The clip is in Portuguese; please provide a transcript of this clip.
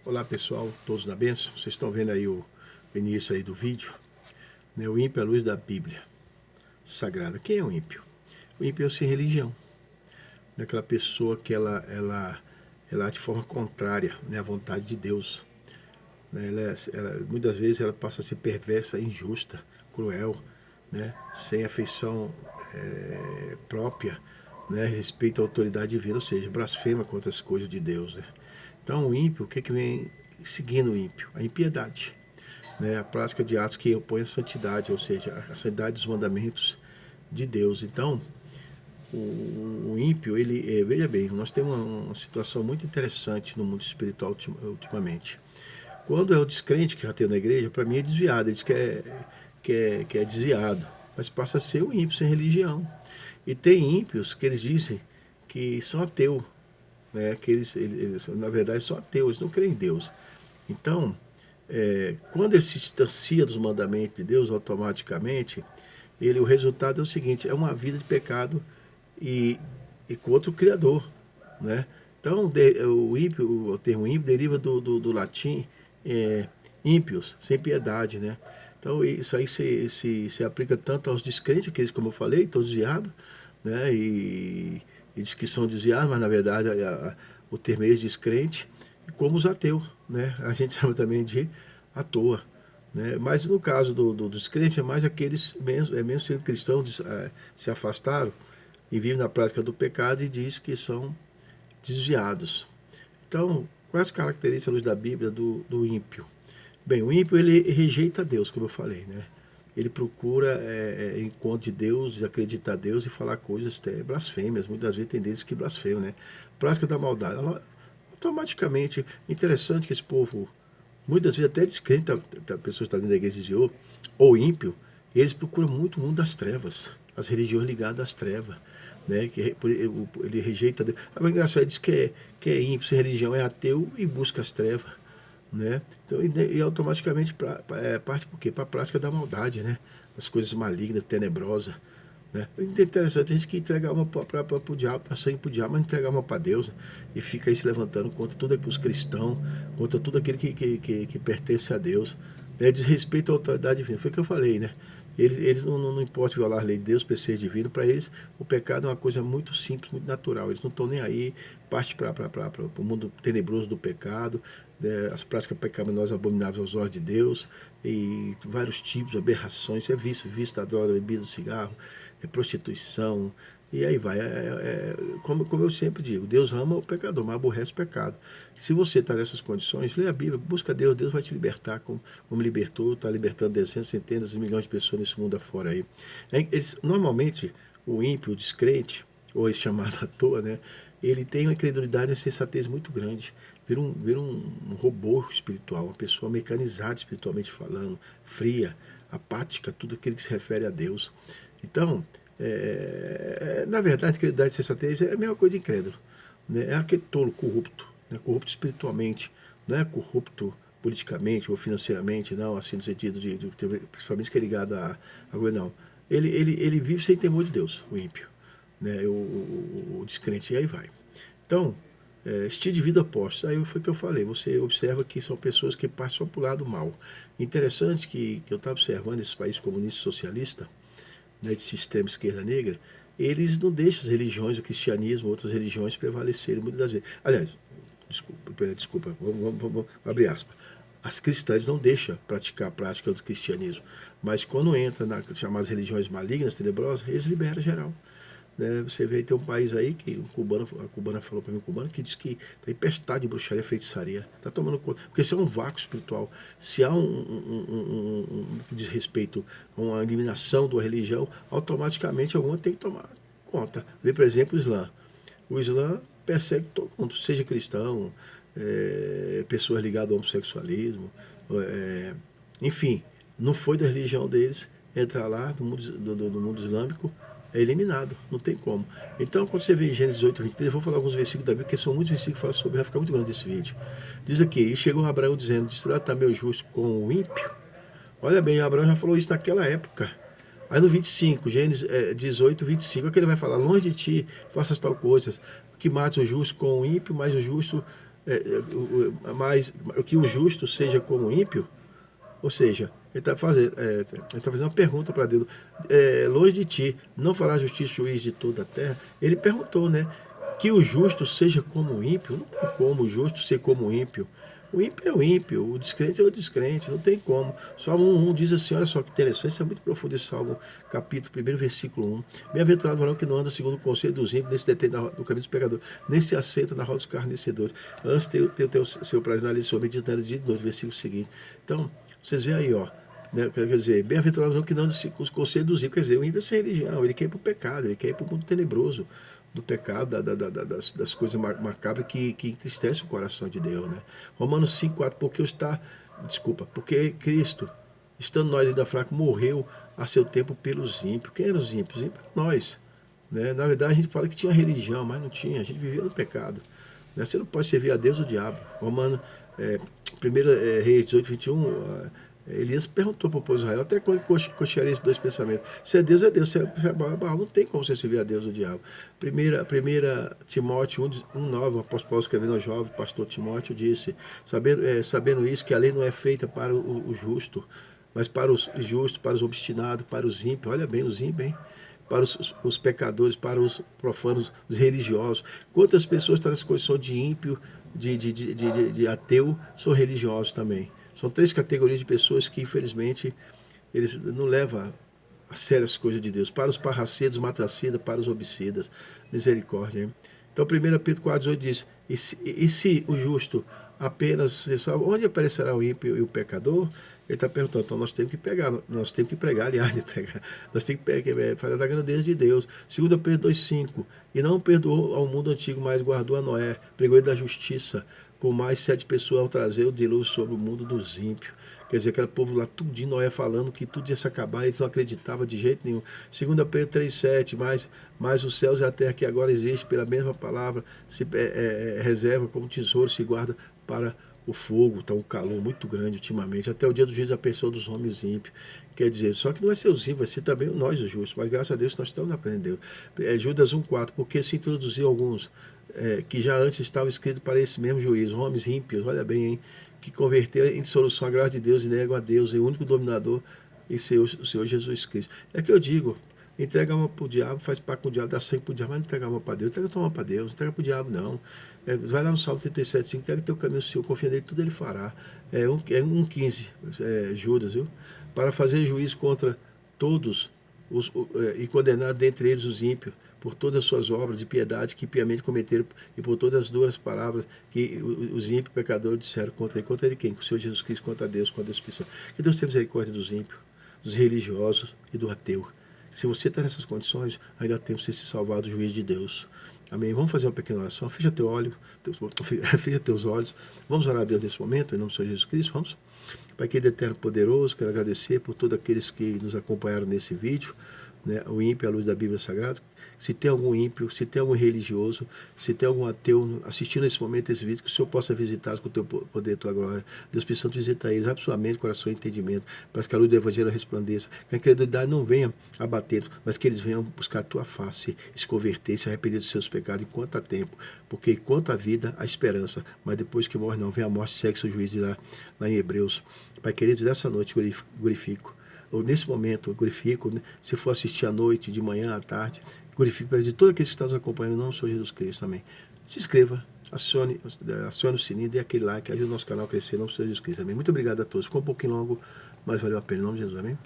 Olá pessoal, todos na bênção. Vocês estão vendo aí o início aí do vídeo, né? O ímpio é a luz da Bíblia Sagrada. Quem é o ímpio? O ímpio é sem religião. É aquela pessoa que ela de forma contrária, né, à vontade de Deus. Né? Muitas vezes ela passa a ser perversa, injusta, cruel, né? Sem afeição própria, né? Respeito à autoridade divina, ou seja, blasfema contra as coisas de Deus. Né? Então o ímpio, o que vem seguindo o ímpio? A impiedade, né? A prática de atos que opõem a santidade, ou seja, a santidade dos mandamentos de Deus. Então, o ímpio, veja bem, nós temos uma situação muito interessante no mundo espiritual ultimamente. Quando é o descrente que já tem na igreja, para mim é desviado, ele diz que é desviado, mas passa a ser um ímpio sem religião. E tem ímpios que eles dizem que são ateus, né? Que eles na verdade são ateus, eles não creem em Deus. Então, quando ele se distancia dos mandamentos de Deus, automaticamente, o resultado é o seguinte, é uma vida de pecado e contra o Criador, né? Então, o termo ímpio deriva do latim ímpios, sem piedade, né? Então, isso aí se aplica tanto aos descrentes, aqueles, como eu falei, estão desviados, né? E diz que são desviados, mas na verdade o termo é descrente, como os ateus, né? A gente chama também de à toa. Né? Mas no caso dos crentes, é mais aqueles, mesmo sendo cristãos, se afastaram e vivem na prática do pecado e diz que são desviados. Então, quais as características à luz da Bíblia do ímpio? Bem, o ímpio ele rejeita Deus, como eu falei, né? Ele procura encontro de Deus, desacreditar Deus e falar coisas até blasfêmias. Muitas vezes tem deles que blasfemam, né? Prática da maldade. Automaticamente, interessante que esse povo, muitas vezes até descrente, a pessoa está dentro da igreja de Deus, ou ímpio, eles procuram muito o mundo das trevas, as religiões ligadas às trevas, né? Ele rejeita Deus. Agora, engraçado, ele diz que é ímpio, sem religião, é ateu e busca as trevas, né? Então, e automaticamente parte por quê? Para a prática da maldade, né? Das coisas malignas, tenebrosas. Né? É interessante a gente que entrega alma para o diabo, dá sangue para o diabo, mas entrega alma para Deus, né? E fica aí se levantando contra tudo aquilo, os cristãos, contra tudo aquele que pertence a Deus, né? Desrespeito à autoridade divina. Foi o que eu falei, né? Eles não importa violar a lei de Deus, preceito divino, para eles o pecado é uma coisa muito simples, muito natural. Eles não estão nem aí, parte para o mundo tenebroso do pecado, né? As práticas pecaminosas abomináveis aos olhos de Deus, e vários tipos de aberrações, é vício da droga, bebida, do cigarro, prostituição, e aí vai. Como eu sempre digo, Deus ama o pecador, mas aborrece o pecado. Se você está nessas condições, lê a Bíblia, busca Deus, Deus vai te libertar, como libertou, está libertando dezenas, centenas de milhões de pessoas nesse mundo afora aí. Normalmente, o ímpio, o descrente, ou esse chamado à toa, né, ele tem uma incredulidade e uma insensatez muito grande. Vira um robô espiritual, uma pessoa mecanizada espiritualmente falando, fria, apática, tudo aquilo que se refere a Deus. Então, na verdade, incredulidade e sensatez é a mesma coisa de incrédulo. Né? É aquele tolo corrupto, né? Corrupto espiritualmente, não é corrupto politicamente ou financeiramente, não, assim no sentido principalmente que é ligado a coisa, não. Ele vive sem temor de Deus, o ímpio, né? O descrente, e aí vai. Então, estilo de vida oposto, aí foi o que eu falei, você observa que são pessoas que passam para o lado mal. Interessante que eu estava observando esses países comunistas socialistas, né, de sistema esquerda negra, eles não deixam as religiões, o cristianismo, outras religiões prevalecerem muitas das vezes. Aliás, desculpa vamos abrir aspas. As cristãs não deixam praticar a prática do cristianismo, mas quando entra nas chamadas religiões malignas, tenebrosas, eles liberam geral. Né? Você vê, tem um país aí que a cubana falou para mim, que diz que está empestado de bruxaria, feitiçaria, está tomando conta, porque se há um vácuo espiritual, se há que diz respeito a uma eliminação da religião, automaticamente alguma tem que tomar conta. Vê, por exemplo, o Islã persegue todo mundo, seja cristão, pessoas ligadas ao homossexualismo, enfim, não foi da religião deles entrar lá do mundo islâmico, é eliminado, não tem como. Então, quando você vê em Gênesis 18, 23, eu vou falar alguns versículos da Bíblia, porque são muitos versículos que falam sobre, vai ficar muito grande esse vídeo. Diz aqui, e chegou Abraão dizendo, destrata meu justo com o ímpio. Olha bem, Abraão já falou isso naquela época. Aí no 25, Gênesis 18, 25, é que ele vai falar, longe de ti, faças tal coisas, que mates o justo com o ímpio, mas o justo mas que o justo seja como o ímpio, ou seja, ele está fazendo uma pergunta para Deus. Longe de ti, não fará justiça juiz de toda a terra? Ele perguntou, né? Que o justo seja como o ímpio. Não tem como o justo ser como o ímpio. O ímpio é o ímpio, o descrente é o descrente, não tem como. Salmo 1 diz assim, olha só que interessante, isso é muito profundo esse Salmo, capítulo 1, versículo 1. Bem-aventurado o varão que não anda segundo o conselho dos ímpios, nem se detém no caminho dos pecadores, nem se assenta na roda dos escarnecedores. Antes tem o seu prazer na lei sua, meditando de noite, versículo seguinte. Então, vocês veem aí, ó. Né, quer dizer, bem-aventurado o que não anda com os conselhos dos ímpios. Quer dizer, o ímpio é sem religião, ele quer ir para o pecado, ele quer ir para o mundo tenebroso do pecado, das coisas macabras que entristecem o coração de Deus, né? Romanos 5,4, porque Cristo, estando nós ainda fracos, morreu a seu tempo pelos ímpios. Quem eram os ímpios? Os ímpios eram nós. Né? Na verdade, a gente fala que tinha religião, mas não tinha, a gente vivia no pecado. Né? Você não pode servir a Deus ou o diabo. Romano, 1 Reis 18, 21, Elias perguntou para o povo de Israel, até quando cochearia esses dois pensamentos. Se é Deus, se é Baal, não tem como você servir a Deus ou o diabo. Primeira Timóteo 1,9, o apóstolo Paulo escrevendo ao jovem pastor Timóteo, disse, sabendo isso, que a lei não é feita para o justo, mas para os justos, para os obstinados, para os ímpios. Olha bem, os ímpios, hein? Para os pecadores, para os profanos, os religiosos. Quantas pessoas estão nessa condição de ímpio, de ateu, são religiosos também. São três categorias de pessoas que, infelizmente, eles não levam a sério as coisas de Deus. Para os parracedos, matracidas, para os homicidas. Misericórdia, hein? Então, 1 Pedro 4,18 diz, e se o justo apenas se salva, onde aparecerá o ímpio e o pecador? Ele está perguntando, então nós temos que pregar, aliás, nós temos que falar da grandeza de Deus. 2 Pedro 2,5, e não perdoou ao mundo antigo, mas guardou a Noé, pregou ele da justiça, com mais 7 pessoas ao trazer o dilúvio sobre o mundo dos ímpios. Quer dizer, aquele povo lá, tudo de Noé falando que tudo ia se acabar, eles não acreditavam de jeito nenhum. 2 Pedro 3,7, mas os céus e a terra que agora existe, pela mesma palavra, se reserva como tesouro, se guarda para o fogo. Está um calor muito grande ultimamente, até o dia do juízo da pessoa dos homens ímpios. Quer dizer, só que não vai ser os ímpios, vai ser também nós os justos, mas graças a Deus nós estamos aprendendo. Judas 1,4, porque se introduziu alguns que já antes estavam escritos para esse mesmo juízo, homens ímpios, olha bem, hein, que converteram em dissolução a graça de Deus e negam a Deus, o único dominador, e o Senhor Jesus Cristo. É que eu digo, entrega uma para o diabo, faz pacto com o diabo, dá sangue para o diabo, mas não entrega uma para Deus, entrega tua alma para Deus, não entrega para o diabo não. Vai lá no Salmo 37,5, entrega teu caminho ao Senhor, confia nele, tudo ele fará. 1,15, Judas, viu? Para fazer juízo contra todos e condenar dentre eles os ímpios, por todas as suas obras de piedade que piamente cometeram, e por todas as duras palavras que os ímpios pecadores disseram contra ele quem? Com o Senhor Jesus Cristo, contra Deus, contra a Deus Espírito Santo. Que Deus tenha misericórdia dos ímpios, dos religiosos e do ateu. Se você está nessas condições, ainda tem para você se salvar do juízo de Deus. Amém? Vamos fazer uma pequena oração. Fecha teu olho, fecha teus olhos. Vamos orar a Deus nesse momento, em nome do Senhor Jesus Cristo. Vamos? Pai querido, eterno, poderoso, quero agradecer por todos aqueles que nos acompanharam nesse vídeo, né? O ímpio à luz da Bíblia Sagrada. Se tem algum ímpio, se tem algum religioso, se tem algum ateu assistindo nesse momento esse vídeo, que o Senhor possa visitá-los com o teu poder e tua glória. Deus Espírito Santo, visita eles, abre sua mente, coração e entendimento, para que a luz do Evangelho resplandeça, que a incredulidade não venha abater, mas que eles venham buscar a tua face, se converter, se arrepender dos seus pecados enquanto há tempo, porque enquanto há vida, há esperança, mas depois que morre não, vem a morte, segue seu juízo lá em Hebreus. Pai querido, nessa noite glorifico, ou nesse momento eu glorifico, né? Se for assistir à noite, de manhã, à tarde, glorifico para de todos aqueles que estão nos acompanhando, em nome do Senhor Jesus Cristo também. Se inscreva, acione o sininho, dê aquele like, ajude o nosso canal a crescer, em nome do Senhor Jesus Cristo também. Muito obrigado a todos. Ficou um pouquinho longo, mas valeu a pena, em nome de Jesus, amém?